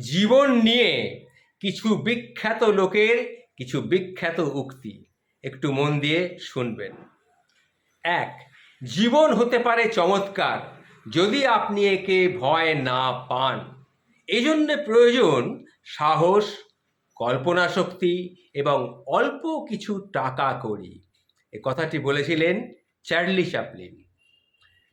জীবন নিয়ে কিছু বিখ্যাত লোকের কিছু বিখ্যাত উক্তি একটু মন দিয়ে শুনবেন। এক, জীবন হতে পারে চমৎকার যদি আপনি একে ভয় না পান। এজন্য প্রয়োজন সাহস, কল্পনা শক্তি এবং অল্প কিছু টাকা কড়ি। এ কথাটি বলেছিলেন চার্লি চ্যাপলিন।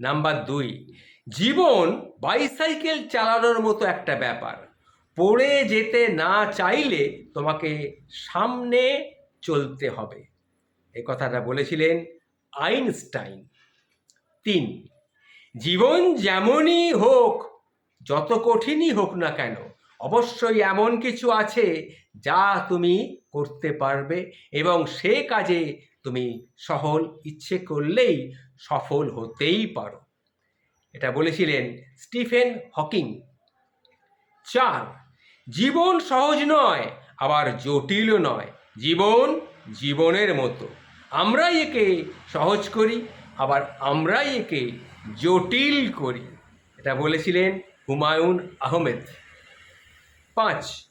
নাম্বার দুই, জীবন বাইসাইকেল চালানোর মতো একটা ব্যাপার। পড়ে যেতে না চাইলে তোমাকে সামনে চলতে হবে। এ কথাটা বলেছিলেন আইনস্টাইন। তিন, জীবন যেমনই হোক, যত কঠিনই হোক না কেন, অবশ্যই এমন কিছু আছে যা তুমি করতে পারবে এবং সে কাজে তুমি ইচ্ছে করলেই সফল হতেই পারো। এটা বলেছিলেন স্টিফেন হকিং। চার, জীবন সহজ নয়, আবার জটিলও নয়। জীবন জীবনের মতো, আমরাই একে সহজ করি, আবার আমরাই একে জটিল করি। এটা বলেছিলেন হুমায়ুন আহমেদ। পাঁচ,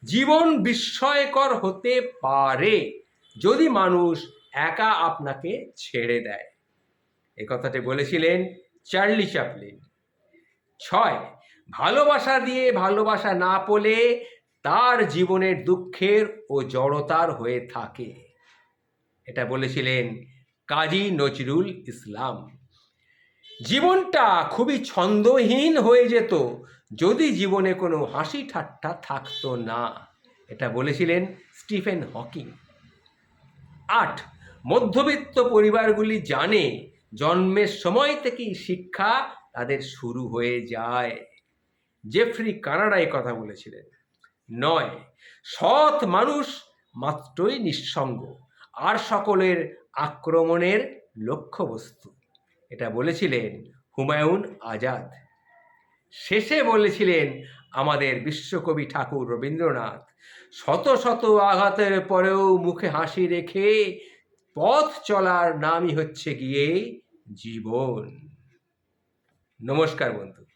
জীবন বিস্ময়কর হতে পারে যদি মানুষ একা আপনাকে ছেড়ে দেয়। এ কথাটি বলেছিলেন চার্লি চ্যাপলিন। ছয়, ভালোবাসা দিয়ে ভালোবাসা না পেলে তার জীবনের দুঃখের ও জড়তার হয়ে থাকে। এটা বলেছিলেন কাজী নজরুল ইসলাম। জীবনটা খুবই ছন্দহীন হয়ে যেত যদি জীবনে কোনো হাসি ঠাট্টা থাকতো না। এটা বলেছিলেন স্টিফেন হকিং। আট, মধ্যবিত্ত পরিবারগুলি জানে জন্মের সময় থেকেই শিক্ষা তাদের শুরু হয়ে যায়। জেফ্রি কানাডা এই কথা বলেছিলেন। নয়, সৎ মানুষ মাত্রই নিঃসঙ্গ, আর সকলের আক্রমণের লক্ষ্যবস্তু। এটা বলেছিলেন হুমায়ুন আজাদ। শেষে বলেছিলেন আমাদের বিশ্বকবি ঠাকুর রবীন্দ্রনাথ, শত শত আঘাতের পরেও মুখে হাসি রেখে পথ চলার নামই হচ্ছে গিয়ে জীবন। নমস্কার বন্ধু।